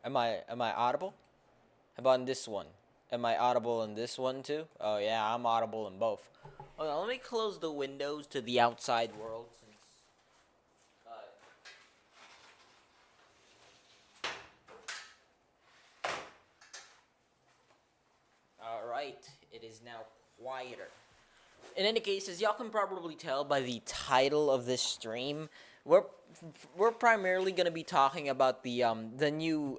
Am I audible? How about in this one? Am I audible in this one too? Oh yeah, I'm audible in both. Hold on, let me close the windows to the outside world since alright, it is now quieter. In any case, as y'all can probably tell by the title of this stream, we're primarily gonna be talking about the new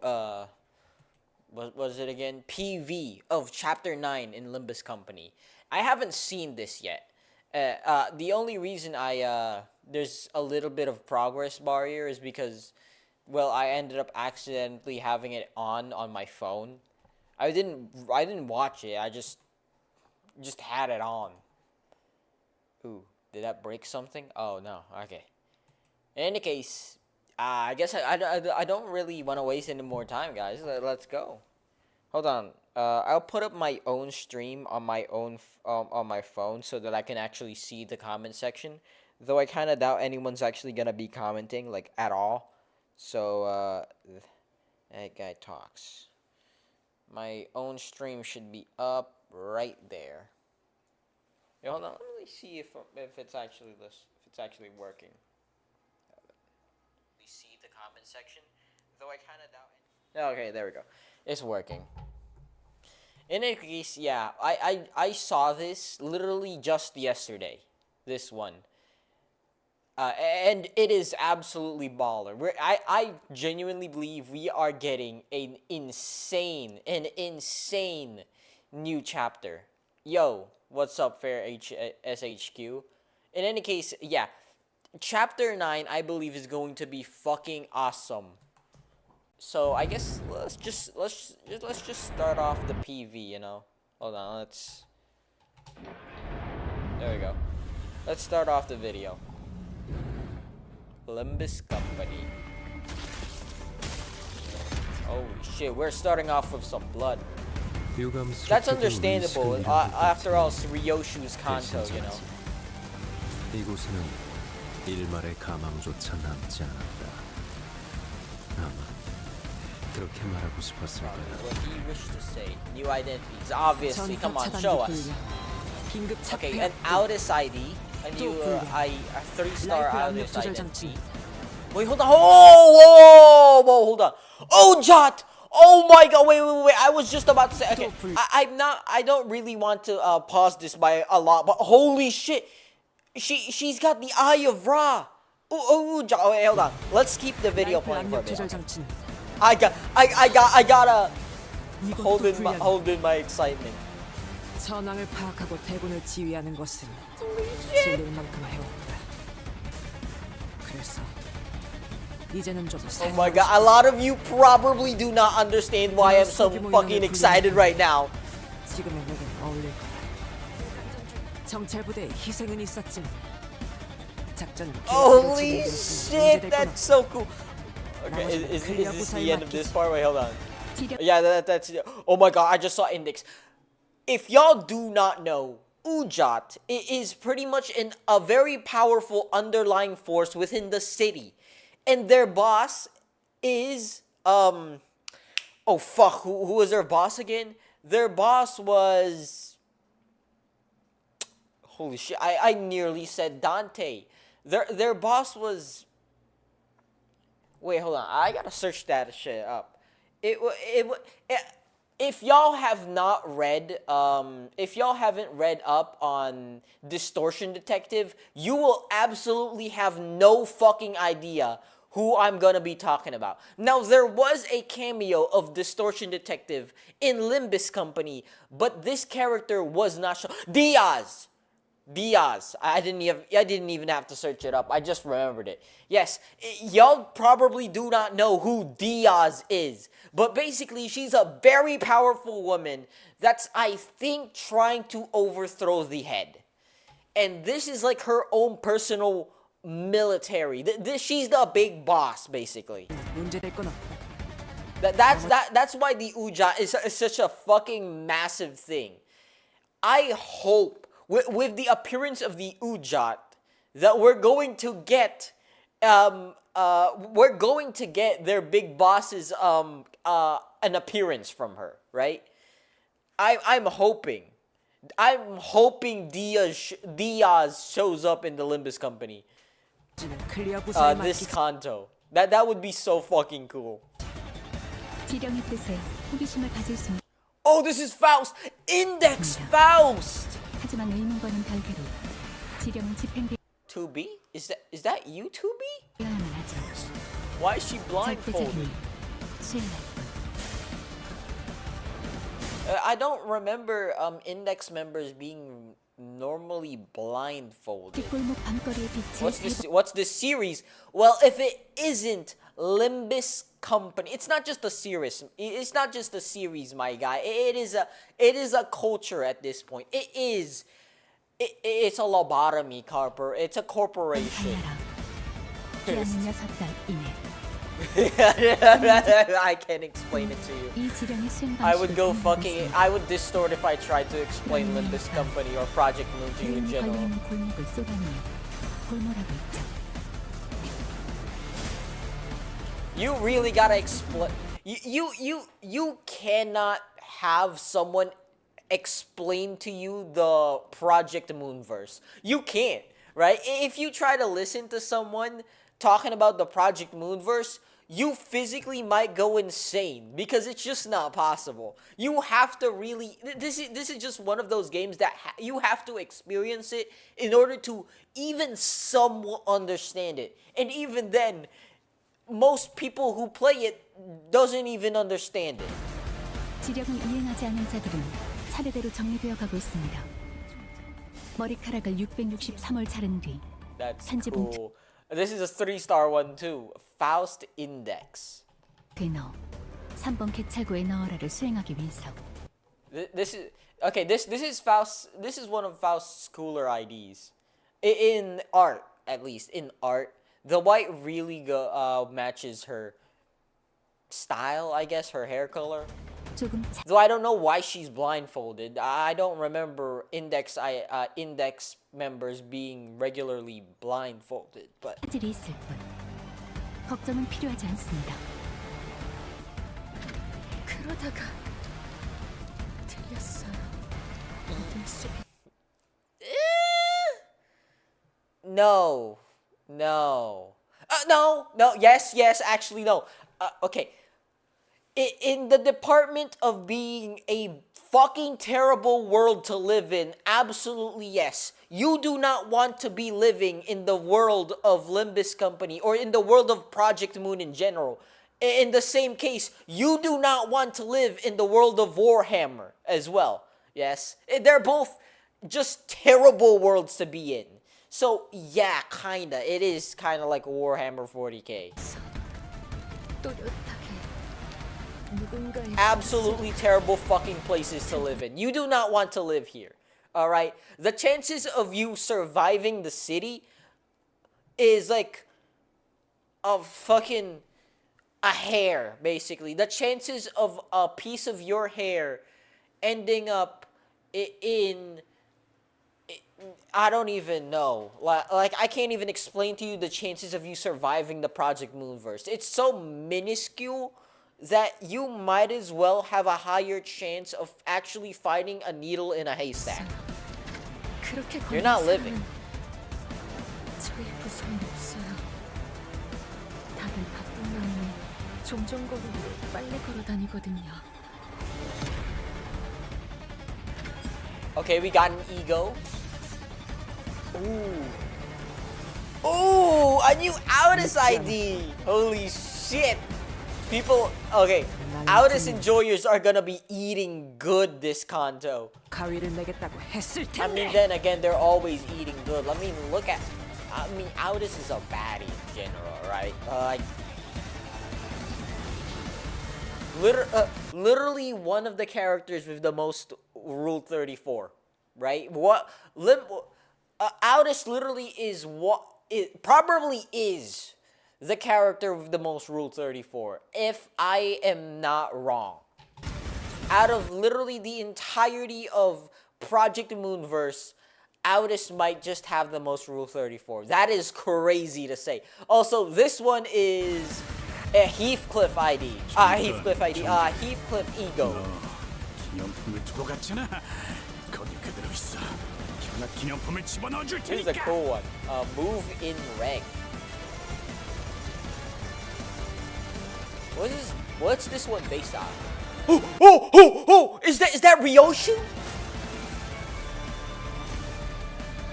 what was it again? PV of Chapter 9 in Limbus Company. I haven't seen this yet. The only reason there's a little bit of progress bar here is because, well, I ended up accidentally having it on my phone. I didn't watch it. I just had it on. Ooh, did that break something? Oh no. Okay. In any case, I guess I don't really want to waste any more time, guys. Let's go. Hold on. I'll put up my own stream on my own on my phone so that I can actually see the comment section. Though I kind of doubt anyone's actually gonna be commenting like at all. So that guy talks. My own stream should be up right there. Yeah, hold on. Let me see if it's actually working. See the comment section, though I kind of doubt it. Okay, there we go. It's working. In any case, yeah, I saw this literally just yesterday. This one. And it is absolutely baller. I genuinely believe we are getting an insane new chapter. Yo, what's up, Fair SHQ? In any case, yeah. Chapter 9, I believe, is going to be fucking awesome. So I guess let's just start off the PV, you know. Hold on, there we go. Let's start off the video. Limbus Company. Holy shit, we're starting off with some blood. That's understandable. After all, it's Ryoshu's Kanto, you know. 일말의 가망조차 남지 않았다. 아마 그렇게 말하고 싶었을 거야. What do you wish to say? New identities, obviously. Come on, show us. Okay, an Audis ID, a new a 3-star Audis identity. Wait, hold on. Oh, whoa, hold on. Oh, Jot. Oh my God! Wait! I was just about to say. Okay, I don't really want to pause this by a lot, but holy shit! She's got the Eye of Ra. Ooh, wait, hold on. Let's keep the video playing for a bit. I gotta hold in my excitement. 전황을 파악하고 대군을 지휘하는 것은 진리를 만큼 해왔다. 그래서 이제는 좀 Oh my God! A lot of you probably do not understand why I'm so fucking excited right now. 지금의 내게 어울릴 거다. 정찰부대에 희생은 있었지만 작전은 Holy shit! That's so cool. Okay, is this the end of this part? Wait, hold on. Yeah, that's. Oh my God! I just saw index. If y'all do not know, Ujat is pretty much a very powerful underlying force within the city, and their boss is oh fuck, who was their boss again? Their boss was. Holy shit! I nearly said Dante. Their boss was. Wait, hold on. I gotta search that shit up. If y'all have not read, if y'all haven't read up on Distortion Detective, you will absolutely have no fucking idea who I'm gonna be talking about. Now, there was a cameo of Distortion Detective in Limbus Company, but this character was not shown. Diaz. I didn't even have to search it up. I just remembered it. Yes, y'all probably do not know who Diaz is. But basically, she's a very powerful woman that's, I think, trying to overthrow the head. And this is like her own personal military. She's the big boss, basically. That's why the Uja is such a fucking massive thing. I hope with the appearance of the Ujat that we're going to get we're going to get their big boss's an appearance from her, right? I'm hoping. I'm hoping Diaz shows up in the Limbus Company. 클리어 부서에 This 맡기지. Kanto. That would be so fucking cool. 지령의 뜻에 호기심을 가질 수 있... Oh, this is Faust! Index Faust! 하지만 의문과는 별개로 지령은 집행되어야만 2B? Is that you, 2B? 하죠. Why is she 절대적 blindfolded? 힘을 수행할 뿐. I don't remember Index members being normally blindfolded. 뒷골목 밤거리의 빛이 What's this series? Well, if it isn't Limbus Company, it's not just a series. It's not just a series, my guy. It is a culture at this point. It's a lobotomy, Carper. It's a corporation. 달려라. 기한은 6달 이내. I can't explain it to you. 이 지령의 수행 I would go 방식을 fucking. I would distort if I tried to explain Limbus Company or Project Moon to you in 그림이 general. 걸려있는 골목을 쏟아내며 골몰하고 있죠. You really gotta explain. You cannot have someone explain to you the Project Moonverse. You can't, right? If you try to listen to someone talking about the Project Moonverse, you physically might go insane because it's just not possible. You have to really. This is just one of those games that you have to experience it in order to even somewhat understand it, and even then. Most people who play it doesn't even understand it. 지령을 이행하지 않은 자들은 차례대로 정리되어 가고 있습니다. 머리카락을 663월 자른 뒤 That's 편지 cool. This is a 3-star one too. Faust Index. 되너 3번 개찰구의 넣어라를 수행하기 위해서 This is okay. This is Faust. This is one of Faust's cooler IDs. In art, at least in art, the white really matches her style. I guess her hair color. 조금 Though I don't know why she's blindfolded. I don't remember Index members being regularly blindfolded. But 차질이 있을 뿐 걱정은 필요하지 않습니다. 그러다가 들렸어요. 어둠 속 no. Yes, actually, no. Okay. In the department of being a fucking terrible world to live in, absolutely yes. You do not want to be living in the world of Limbus Company or in the world of Project Moon in general. In the same case, you do not want to live in the world of Warhammer as well. Yes. They're both just terrible worlds to be in. So, yeah, kinda. It is kinda like Warhammer 40k. 또렷하게 누군가의 Absolutely terrible fucking places to live in. You do not want to live here. Alright? The chances of you surviving the city is like a hair, basically. The chances of a piece of your hair ending up in I don't even know. Like I can't even explain to you the chances of you surviving the Project Moonverse. It's so minuscule that you might as well have a higher chance of actually finding a needle in a haystack. 그렇게 You're not living. 저희 부서엔 없어요. 다들 바쁜 마음에 종종거리로 빨리 걸어 다니거든요. Okay, we got an ego. Ooh, a new Outis ID. Holy shit. People, okay, Outis enjoyers are gonna be eating good this Kanto. 가위를 내겠다고 했을 I mean, 텐데. then again, they're always eating good. I mean, Outis is a baddie in general, right? Literally one of the characters with the most Rule 34, right? Outis literally is what it probably is the character with the most Rule 34, if I am not wrong. Out of literally the entirety of Project Moonverse, Audis might just have the most Rule 34. That is crazy to say. Also, this one is a Heathcliff ID. Heathcliff ID. Heathcliff Ego. 기념품을 두고 갔잖아. 거기 그대로 있어. 현아 기념품을 집어넣어 줄 This is a 테니까. cool one. Move in rank. What's this one based on? Oh! Is that Ryoshu?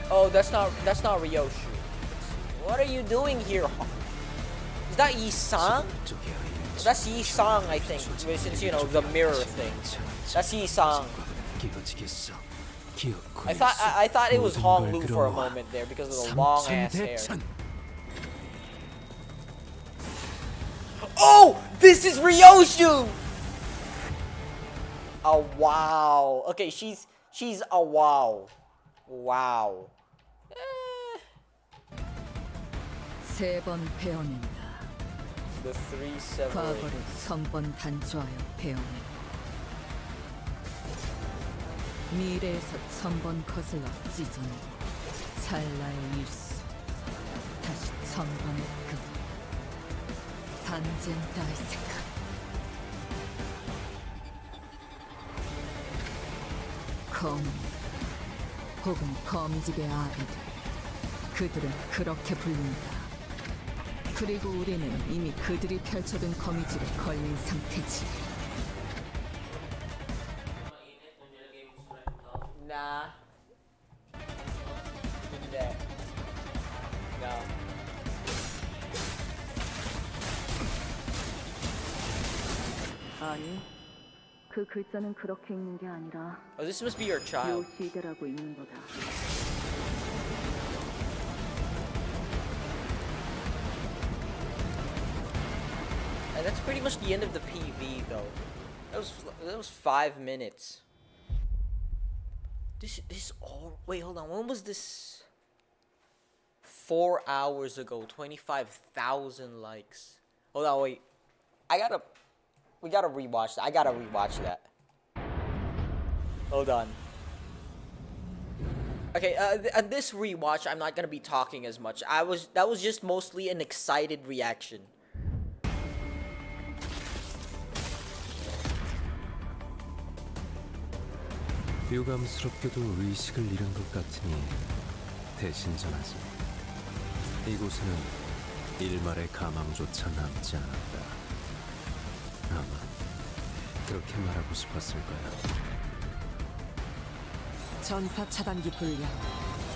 Oh, that's not Ryoshu. What are you doing here? Is that Yi-sang? That's Yi-sang, I think. Since you know the mirror thing. That's Yi-sang. I thought it was Hong Lu for a moment there because of the long ass hair. Oh, this is Ryoshu. Oh wow. Okay, she's a wow. Wow. 세 번 베어낸다. The three seven. 과거를 1000번 단조하여 베어낸다. 미래에서 1000번 거슬러 찢어내고 찰나의 일수 다시 1000번의 금 산젠 다이스카. 검은 혹은 검집의 아비들, 그들은 그렇게 불린다. 그리고 우리는 이미 그들이 펼쳐둔 거미줄에 걸린 상태지. Nah. Hindi. No. 아니, 그 글자는 그렇게 읽는 게 아니라 Oh, this must be your child. 요시대라고 읽는 거다. And that's pretty much the end of the PV, though. That was 5 minutes. This all wait, hold on. When was this? 4 hours ago. 25,000 likes. Hold on, wait. We gotta rewatch that. I gotta rewatch that. Hold on. Okay, at this rewatch, I'm not gonna be talking as much. That was just mostly an excited reaction. 유감스럽게도 의식을 잃은 것 같으니 대신 전하지. 이곳에는 일말의 가망조차 남지 않았다. 아마 그렇게 말하고 싶었을 거야. 전파 차단기 불량,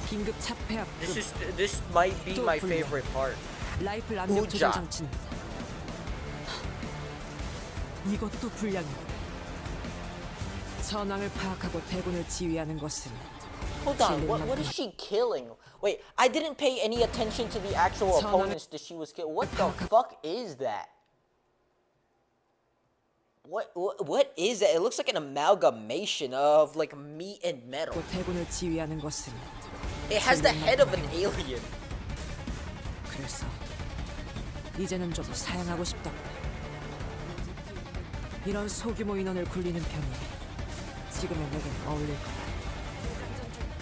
긴급 차폐 압금, This might be 또 my 불려. favorite part. 라이플 압력 우자. 조절 장치는 이것도 불량이다. 전황을 파악하고 대군을 지휘하는 것은 Hold on, what is she killing? Wait, I didn't pay any attention to the actual opponents that she was killing. What the fuck is that? What is that? It looks like an amalgamation of like meat and metal. 대군을 지휘하는 것은 It has the head of an alien. 그래서 이제는 좀 사양하고 싶다. 이런 소규모 인원을 굴리는 편이 지금의 내겐 어울릴 거다.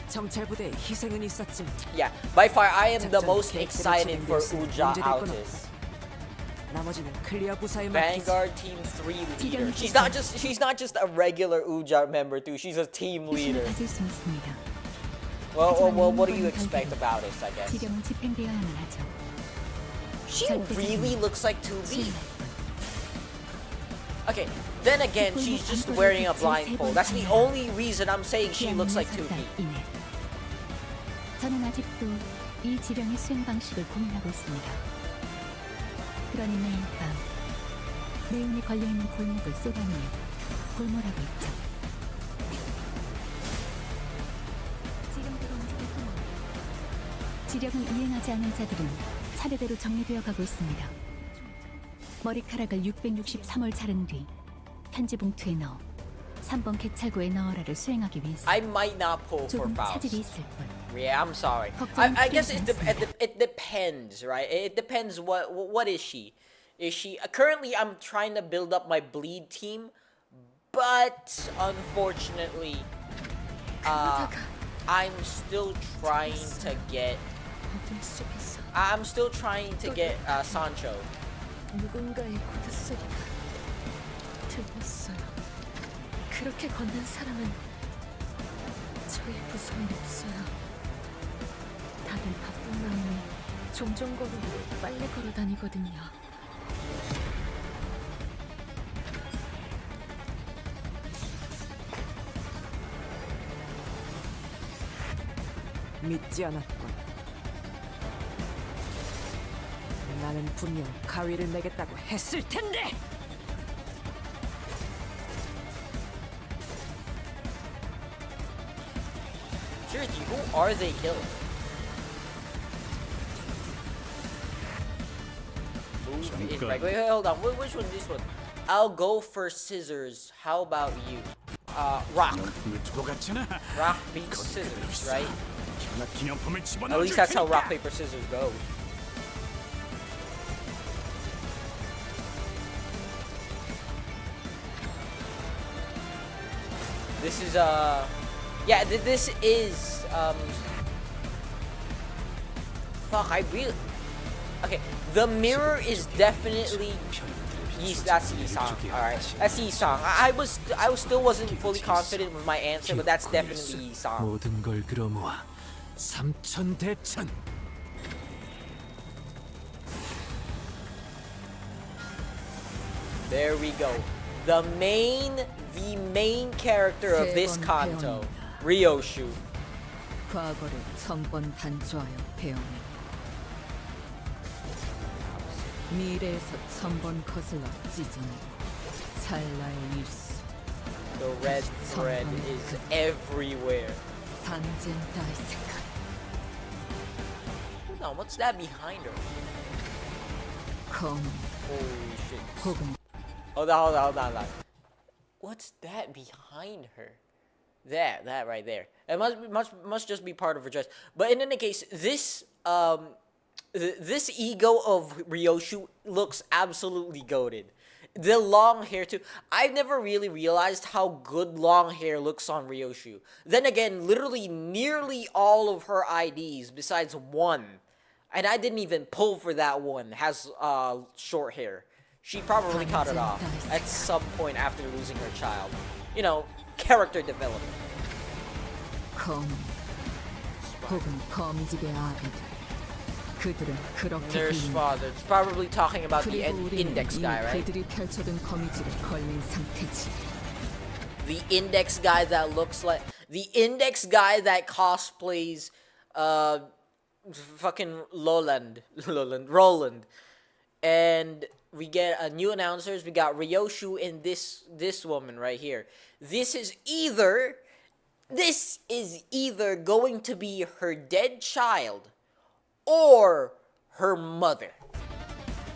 정찰 부대에 희생은 있었지만 Yeah, by far I am the most excited for Uja Altis. 나머지는 클리어 부사에 맡기지. Vanguard Team 3 leader. She's not just a regular Uja member too. She's a team leader. 가질 수 있습니다. Well, what do you expect about this, I guess? 지령은 집행되어야만 하죠. She really looks like 2B. Okay, then again, she's just wearing a blindfold. That's the only reason I'm saying she looks like 2B. 저는 아직도 이 지령의 수행 방식을 고민하고 있습니다. 그러니 매일 밤 네온이 걸려있는 골목을 쏘다니며 골몰하고 있죠. 지령 들어온 적을 끊어. 지령을 이행하지 않은 자들은 차례대로 정리되어 가고 있습니다. 머리카락을 663월 자른 뒤 편지 봉투에 넣어 3번 객찰구에 넣어라를 수행하기 위해서 I might not pull for 조금 Faust. 차질이 있을 뿐. Yeah, I'm sorry. I guess it depends, right? It depends. What is she? Is she currently? I'm trying to build up my bleed team, but unfortunately, I'm still trying to get. 어둠 속에서 I'm still trying to get Sancho. 누군가의 구두 소리가 들렸어요. 그렇게 걷는 사람은 저희 부서엔 없어요. 다들 바쁜 마음에 종종 걸으로 빨리 걸어 다니거든요. 믿지 않았군. 나는 분명 가위를 내겠다고 했을 텐데. Seriously, who are they killing? Move is right. Wait, hold on. Which one? This one. I'll go for scissors. How about you? Rock. 기념품을 두고 갔잖아. Rock beats scissors, right? 견학 기념품을 At 집어넣어 least that's how rock paper scissors go. This is yeah, this is fuck, I really okay. The mirror is definitely that's Yisang. All right, that's Yisang. I still wasn't fully confident with my answer, but that's definitely Yisang. 모든 걸 끌어모아 삼천대천. There we go. The main character of this kanto, Ryoshu. 과거를 천번 단조하여 배우니 미래에서 천번 거슬러 찢어내고 찰나의 일수 The red thread is everywhere. 산젠 다이스카. Hold on, what's that behind her? 검 Holy shit. 혹은 Hold on. What's that behind her? That right there. It must just be part of her dress. But in any case, this this ego of Ryoshu looks absolutely goated. The long hair too. I've never really realized how good long hair looks on Ryoshu. Then again, literally nearly all of her IDs, besides one, and I didn't even pull for that one, has short hair. She probably cut it off at some point after losing her child. You know, character development. 검 혹은 거미집의 아비들 그들은 그렇게 Nurse 들린다. father. It's probably talking about the 그리고 우리는 index 이 guy, right? 그들이 펼쳐둔 거미집에 걸린 상태지. The index guy that looks like the index guy that cosplays fucking Roland. And we get a new announcers. We got Ryoshu and this woman right here. This is either going to be her dead child or her mother.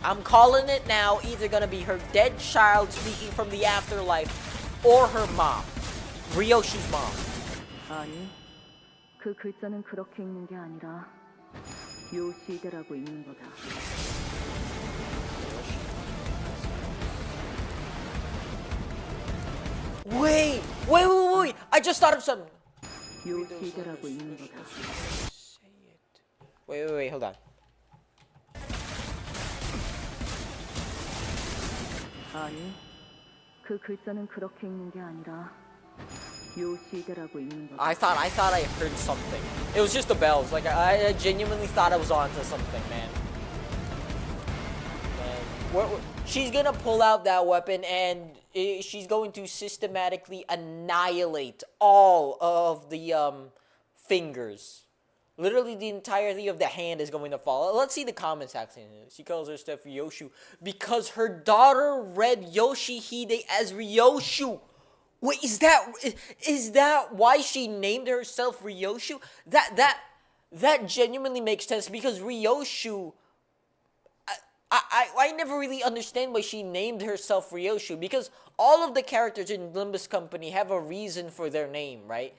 I'm calling it now. Either gonna be her dead child speaking from the afterlife or her mom. Ryoshu's mom. 아니, 그 글자는 그렇게 읽는 게 아니라 요시대라고 읽는 거다. Wait! I just thought of something. 요시대라고 읽는 거다. Wait, hold on. 아니, 그 글자는 그렇게 읽는 게 아니라 요시대라고 읽는 거다. I thought I heard something. It was just the bells. Like I genuinely thought I was onto something, man. She's gonna pull out that weapon and she's going to systematically annihilate all of the fingers. Literally, the entirety of the hand is going to fall. Let's see the comment section. She calls herself Ryoshu because her daughter read Yoshihide as Ryoshu. Wait, is that why she named herself Ryoshu? That genuinely makes sense because Ryoshu. I never really understand why she named herself Ryoshu because all of the characters in Limbus Company have a reason for their name, right?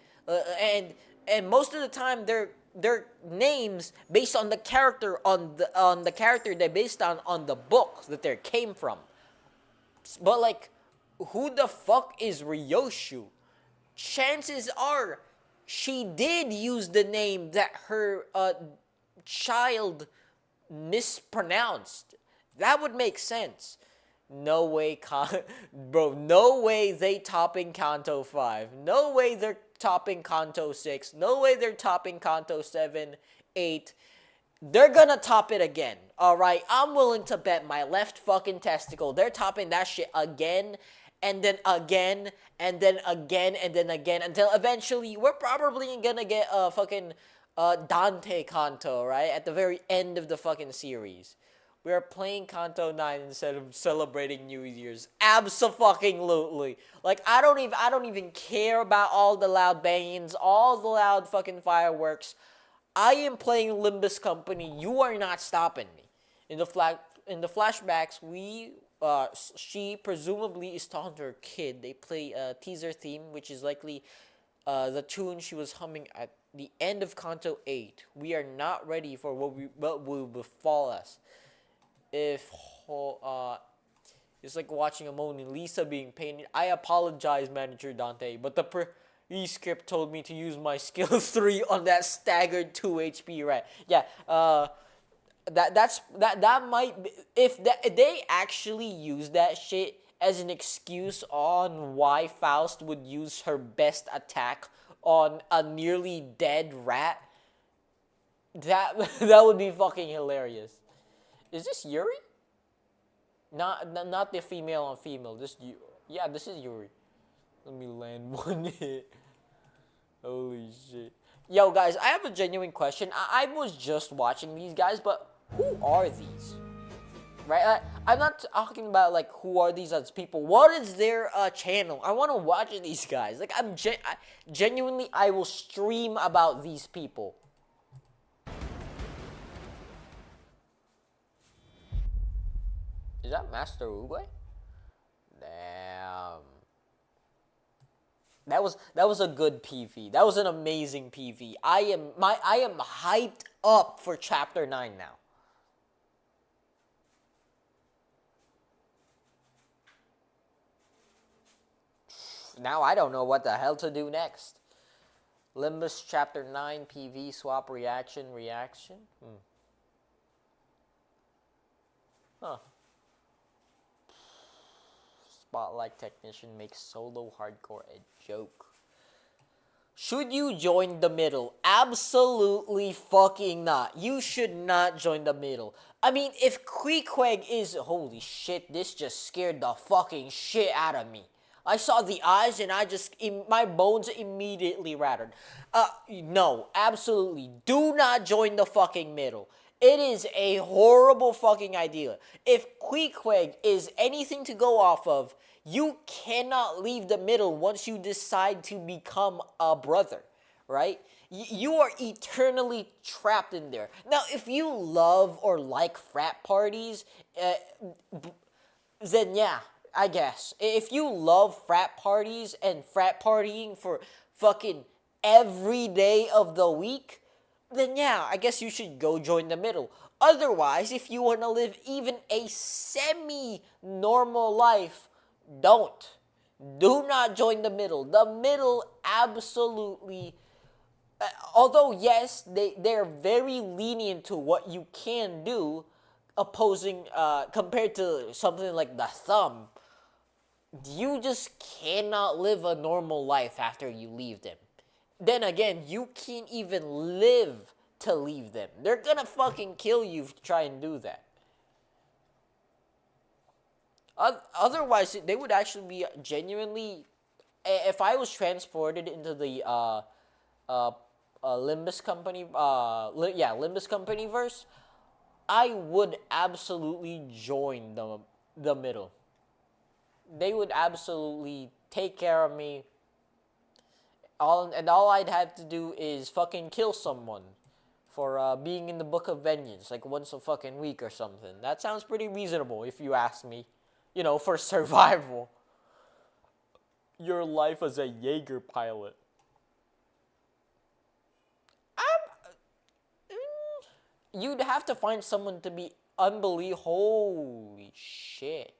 And most of the time their names based on the character on the character they're based on the book that they came from. But like, who the fuck is Ryoshu? Chances are she did use the name that her child mispronounced. That would make sense. No way, bro. No way they topping Kanto 5. No way they're topping Kanto 6. No way they're topping Kanto 7, 8. They're gonna top it again. Alright, I'm willing to bet my left fucking testicle. They're topping that shit again, and then again, and then again, and then again, until eventually we're probably gonna get a fucking Dante Kanto, right? At the very end of the fucking series. We are playing Kanto 9 instead of celebrating New Year's. Abso-fucking-lutely. Like, I don't even care about all the loud bangings, all the loud fucking fireworks. I am playing Limbus Company. You are not stopping me. In the flashbacks, she presumably is talking to her kid. They play a teaser theme, which is likely the tune she was humming at the end of Kanto 8. We are not ready for what will befall us. If it's like watching a Mona Lisa being painted. I apologize, Manager Dante, but the pre-script told me to use my skill 3 on that staggered 2 HP rat. Yeah, that might be, if they actually use that shit as an excuse on why Faust would use her best attack on a nearly dead rat. That would be fucking hilarious. Is this Yuri? Not the female on female. This is Yuri. Let me land one hit. Holy shit. Yo, guys, I have a genuine question. I was just watching these guys, but who are these? Right? I'm not talking about, like, who are these as people. What is their channel? I want to watch these guys. Like, genuinely, I will stream about these people. Is that Master Uguay? Damn. That was a good PV. That was an amazing PV. I am hyped up for chapter 9 now. Now I don't know what the hell to do next. Limbus chapter 9 PV swap reaction. Huh. Spotlight technician makes solo hardcore a joke. Should you join the middle? Absolutely fucking not. You should not join the middle. I mean, if Queequeg is... Holy shit, this just scared the fucking shit out of me. I saw the eyes and my bones immediately rattled. No, absolutely. Do not join the fucking middle. It is a horrible fucking idea. If Queequeg is anything to go off of, you cannot leave the middle once you decide to become a brother, right? You are eternally trapped in there. Now, if you love or like frat parties, then yeah, I guess. If you love frat parties and frat partying for fucking every day of the week, then yeah, I guess you should go join the middle. Otherwise, if you want to live even a semi-normal life, don't. Do not join the middle. The middle absolutely... although, yes, they're very lenient to what you can do, compared to something like the thumb, you just cannot live a normal life after you leave them. Then again, you can't even live to leave them. They're gonna fucking kill you if you try and do that. Otherwise, they would actually be genuinely... If I was transported into the Limbus Company, Limbus Company verse, I would absolutely join the middle. They would absolutely take care of me. All I'd have to do is fucking kill someone for being in the Book of Vengeance, like once a fucking week or something. That sounds pretty reasonable if you ask me. You know, for survival. Your life as a Jaeger pilot. You'd have to find someone to be unbelievable. Holy shit.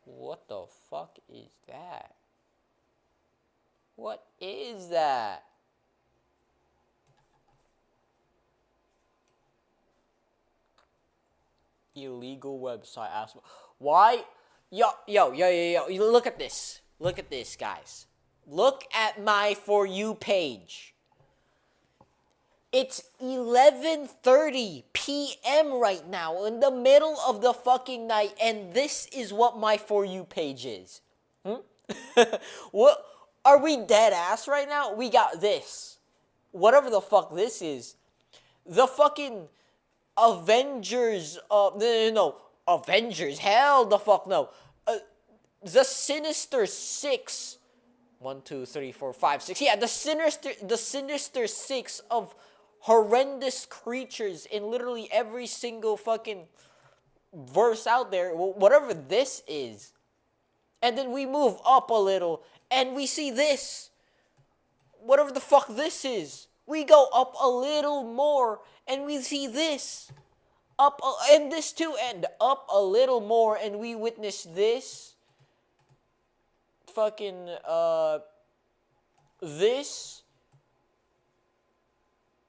What the fuck is that? What is that? Illegal website. Why? Yo. You look at this. Look at this, guys. Look at my For You page. It's 11:30 p.m. right now, in the middle of the fucking night, and this is what my For You page is. What? Are we dead ass right now? We got this. Whatever the fuck this is. The fucking Avengers, no. Avengers, hell the fuck no. The Sinister Six. 1, 2, 3, 4, 5, 6. Yeah, the Sinister Six of horrendous creatures in literally every single fucking verse out there. Whatever this is. And then we move up a little and we see this. Whatever the fuck this is. We go up a little more and we see this. And this too, and up a little more and we witness this. Fucking, this.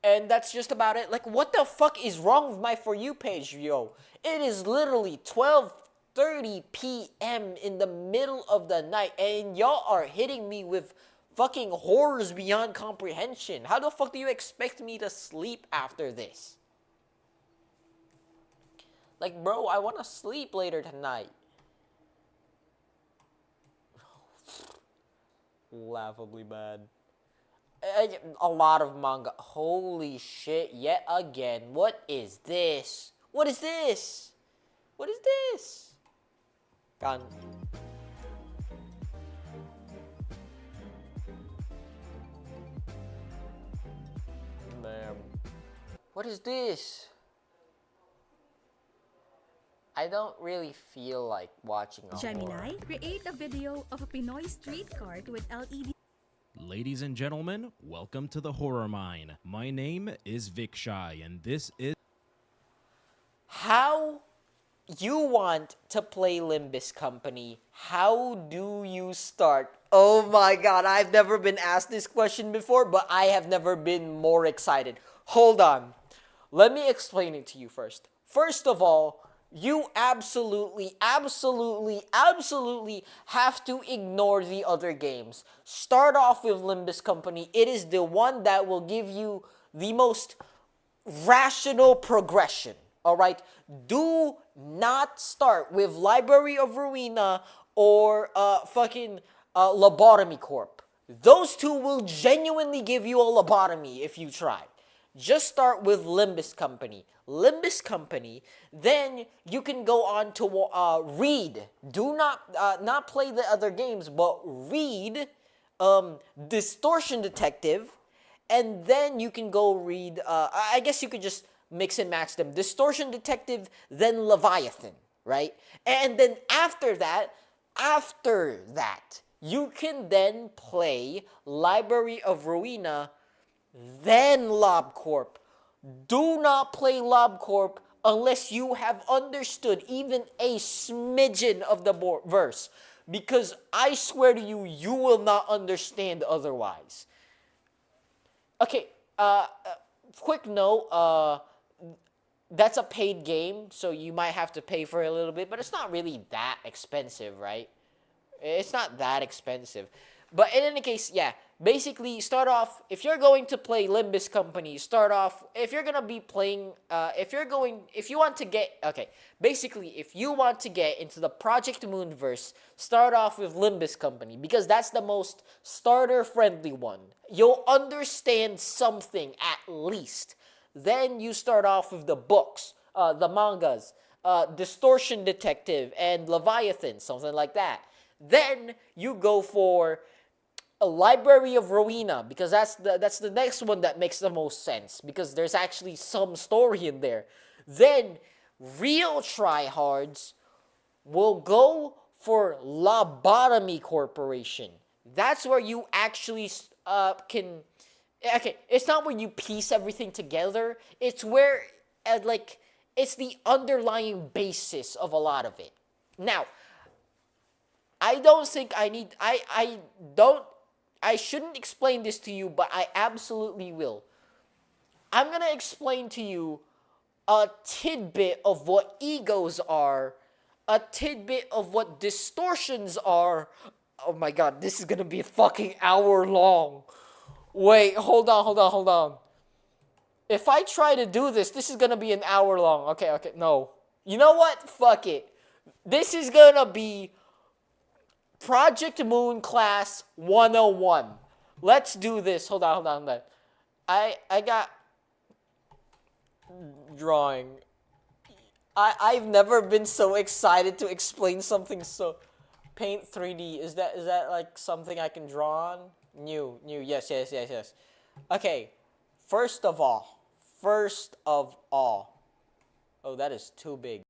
And that's just about it. Like, what the fuck is wrong with my For You page, yo? It is literally 12:30 p.m. in the middle of the night, and y'all are hitting me with fucking horrors beyond comprehension. How the fuck do you expect me to sleep after this? Like, bro, I want to sleep later tonight. Laughably bad. A lot of manga. Holy shit, yet again. What is this? What is this? What is this? Gone. Man. What is this? I don't really feel like watching a Gemini, horror. create a video of a Pinoy street cart with LED. Ladies and gentlemen, welcome to the Horror Mine. My name is Vic Shy, and this is... How you want to play Limbus Company? How do you start? Oh my god, I've never been asked this question before, but I have never been more excited. Hold on. Let me explain it to you first. First of all, you absolutely have to ignore the other games. Start off with Limbus Company. It is the one that will give you the most rational progression. Alright? Do not start with Library of Ruina or Lobotomy Corp. Those two will genuinely give you a lobotomy if you try. Just start with Limbus Company. Limbus Company, then you can go on to read. Do not play the other games, but read Distortion Detective, and then you can go read. I guess you could just mix and match them. Distortion Detective, then Leviathan, right? And then after that, you can then play Library of Ruina, then LobCorp. Do not play LobCorp unless you have understood even a smidgen of the verse. Because I swear to you, you will not understand otherwise. Okay, quick note, that's a paid game, so you might have to pay for it a little bit, but it's not really that expensive, right? It's not that expensive. But in any case, yeah, basically start off, if you're going to play Limbus Company, start off, if you're going to be playing, if you want to get into the Project Moonverse, start off with Limbus Company, because that's the most starter-friendly one. You'll understand something at least. Then you start off with the books, the mangas, Distortion Detective, and Leviathan, something like that. Then you go for a Library of Ruina, because that's the next one that makes the most sense, because there's actually some story in there. Then real tryhards will go for Lobotomy Corporation. That's where you actually can. Okay, it's not where you piece everything together. It's where it's the underlying basis of a lot of it. Now, I don't think I need. I don't I shouldn't explain this to you, but I absolutely will. I'm going to explain to you a tidbit of what egos are, a tidbit of what distortions are. Oh my god, this is going to be a fucking hour long. Wait, hold on. If I try to do this, this is going to be an hour long. Okay, no. You know what? Fuck it. This is going to be Project Moon Class 101. Let's do this. Hold on. I got drawing. I've never been so excited to explain something so... Paint 3D, is that like something I can draw on? New, yes. Okay, first of all. Oh, that is too big.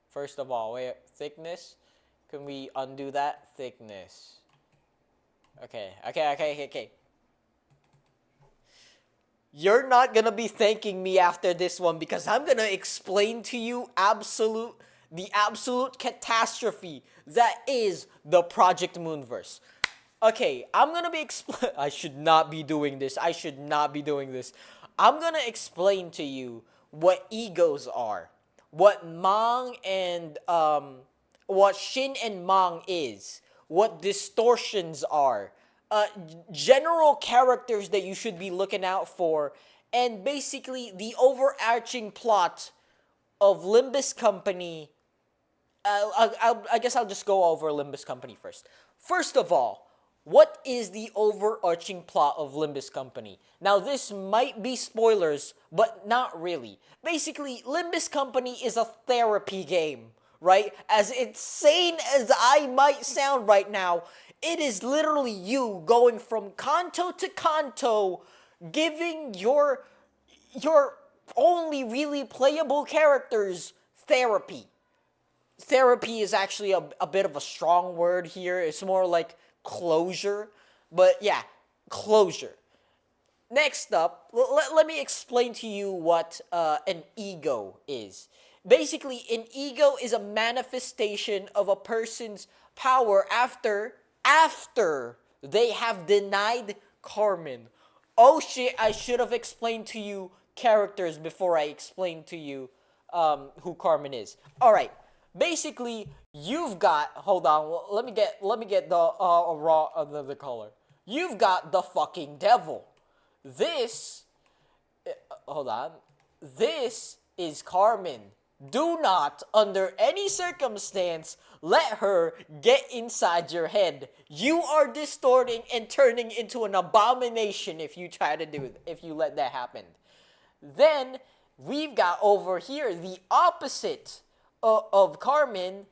First of all, wait, thickness? Can we undo that? Thickness. Okay. You're not gonna be thanking me after this one because I'm gonna explain to you the absolute catastrophe that is the Project Moonverse. Okay, I'm gonna be I should not be doing this. I'm gonna explain to you what egos are, what what Shin and Mang is, what distortions are, general characters that you should be looking out for, and basically the overarching plot of Limbus Company. I guess I'll just go over Limbus Company first. First of all, what is the overarching plot of Limbus Company? Now, this might be spoilers, but not really. Basically, Limbus Company is a therapy game, right? As insane as I might sound right now, it is literally you going from kanto to kanto, giving your only really playable characters therapy. Therapy is actually a bit of a strong word here. It's more like closure. But yeah, closure. Next up, let me explain to you what an ego is. Basically, an ego is a manifestation of a person's power after they have denied Carmen. Oh shit, I should have explained to you characters before I explained to you who Carmen is. Alright. Basically, you've got, hold on, let me get the color. You've got the fucking devil. This is Carmen. Do not, under any circumstance, let her get inside your head. You are distorting and turning into an abomination if you let that happen. Then, we've got over here the opposite of Carmen,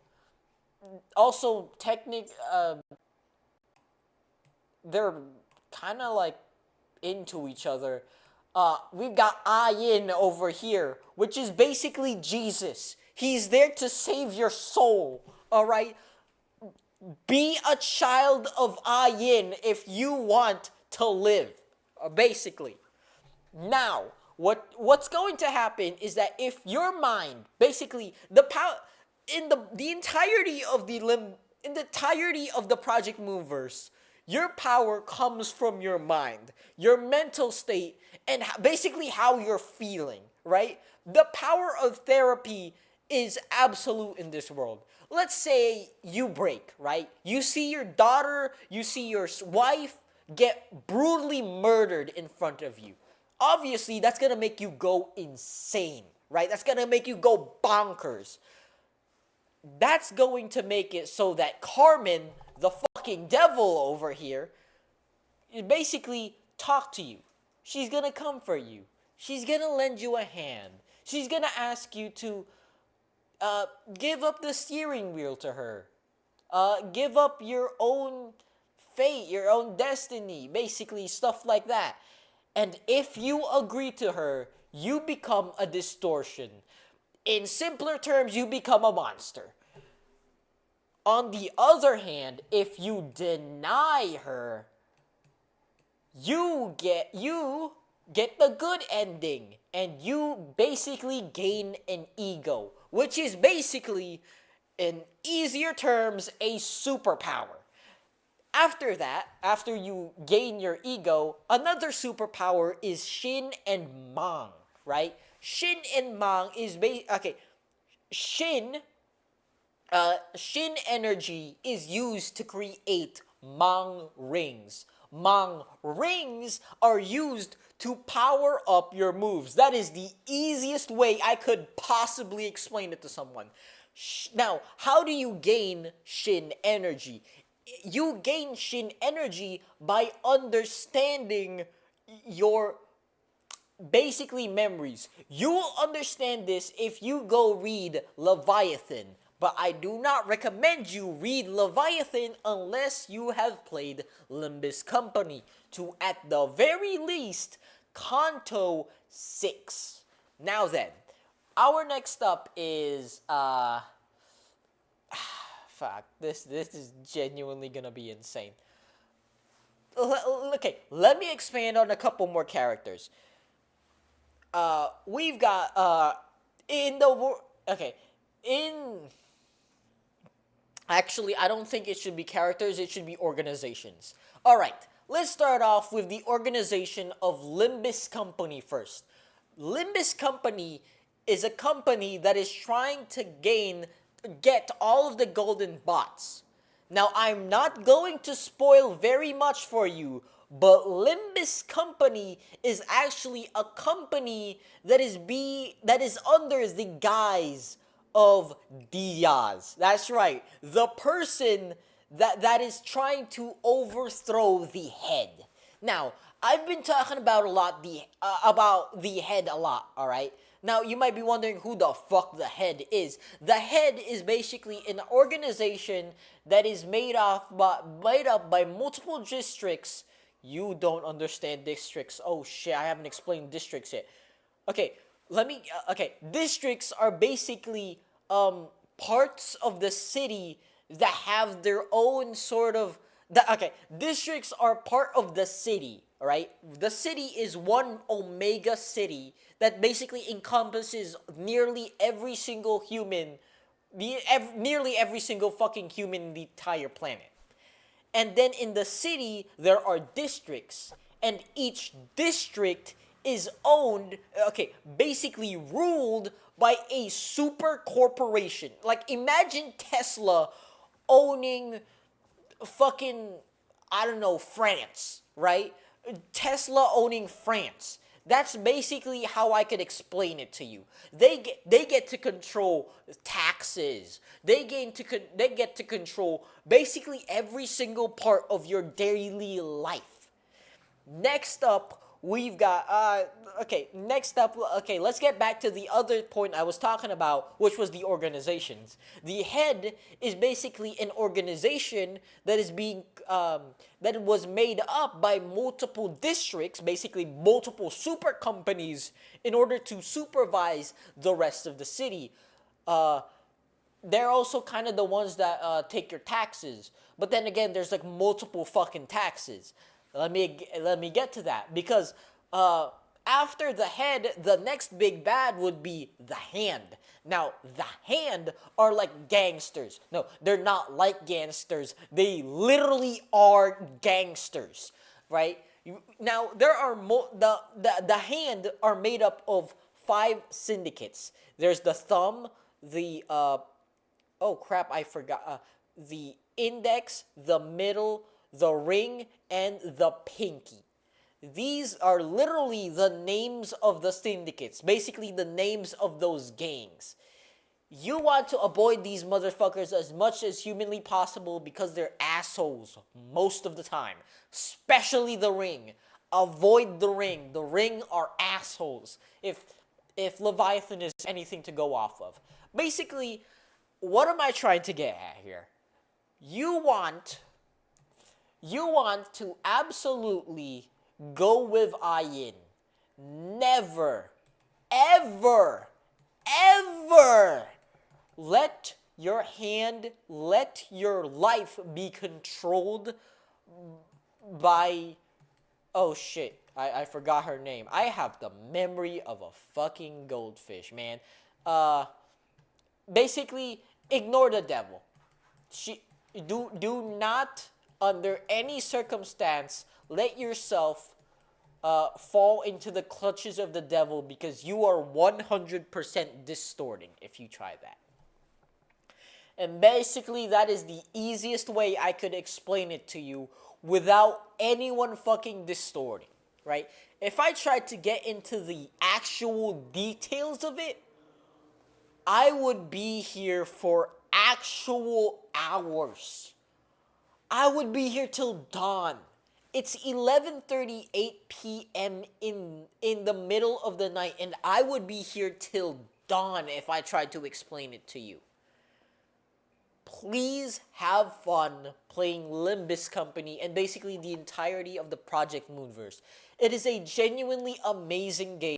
also they're kind of like into each other. We've got Ayin over here, which is basically Jesus. He's there to save your soul, alright? Be a child of Ayin if you want to live, basically. Now, what's going to happen is that if your mind, basically the power in the entirety of the Project Moonverse, your power comes from your mind, your mental state, and basically how you're feeling, right? The power of therapy is absolute in this world. Let's say you break, right? You see your daughter, you see your wife get brutally murdered in front of you. Obviously, that's gonna make you go insane, right? That's gonna make you go bonkers. That's going to make it so that Carmen, the fucking devil over here, basically talk to you. She's gonna comfort you. She's gonna lend you a hand. She's gonna ask you to give up the steering wheel to her. Give up your own fate, your own destiny, basically stuff like that. And if you agree to her, you become a distortion. In simpler terms, you become a monster. On the other hand, if you deny her, you get the good ending, and you basically gain an ego, which is basically, in easier terms, a superpower. After that, after you gain your ego, another superpower is Shin and Mang, right? Shin and Mang is okay. Shin Shin energy is used to create Mang rings. Mang rings are used to power up your moves. That is the easiest way I could possibly explain it to someone. Now, how do you gain Shin energy? You gain Shin energy by understanding your basically memories. You will understand this if you go read Leviathan. But I do not recommend you read Leviathan unless you have played Limbus Company to, at the very least, Kanto 6. Now then, our next up is fuck, this is genuinely gonna be insane. Okay, let me expand on a couple more characters. We've got in the okay, in actually I don't think it should be characters, it should be organizations. All right, let's start off with the organization of Limbus Company first. Limbus Company is a company that is trying to get all of the golden bots. Now, I'm not going to spoil very much for you, but Limbus Company is actually a company that is under the guise of Diaz. That's right, the person that is trying to overthrow the head. Now, I've been talking about the head a lot, all right? Now, you might be wondering who the fuck the head is. The head is basically an organization that is made up by multiple districts. You don't understand districts. Oh shit, I haven't explained districts yet. Okay, districts are basically parts of the city that have their own sort of districts are part of the city, right? The city is one omega city that basically encompasses nearly every single human, nearly every single fucking human in the entire planet. And then in the city, there are districts, and each district is owned, basically ruled by a super corporation. Like, imagine Tesla owning fucking, I don't know, France, right? Tesla owning France. That's basically how I could explain it to you. They get to control taxes. They get to control basically every single part of your daily life. Next up, we've got let's get back to the other point I was talking about, which was the organizations. The head is basically an organization that is being that was made up by multiple districts, basically multiple super companies, in order to supervise the rest of the city. They're also kind of the ones that take your taxes, but then again, there's like multiple fucking taxes. Let me get to that, because after the head, the next big bad would be the hand. Now, the hand are like gangsters. No, they're not like gangsters. They literally are gangsters, right? Now, there are the hand are made up of 5 syndicates. There's the thumb, the oh crap, I forgot. The index, the middle, the ring, and the pinky. These are literally the names of the syndicates, basically the names of those gangs. You want to avoid these motherfuckers as much as humanly possible because they're assholes most of the time, especially the ring. Avoid the ring. The ring are assholes. If Leviathan is anything to go off of. Basically, what am I trying to get at here? You want to absolutely go with Ayin. Never, ever, ever let your hand, let your life be controlled by... Oh shit, I forgot her name. I have the memory of a fucking goldfish, man. Basically, ignore the devil. Do not under any circumstance, let yourself fall into the clutches of the devil, because you are 100% distorting if you try that. And basically, that is the easiest way I could explain it to you without anyone fucking distorting, right? If I tried to get into the actual details of it, I would be here for actual hours. I would be here till dawn. It's 11:38 p.m. in the middle of the night, and I would be here till dawn if I tried to explain it to you. Please have fun playing Limbus Company and basically the entirety of the Project Moonverse. It is a genuinely amazing game.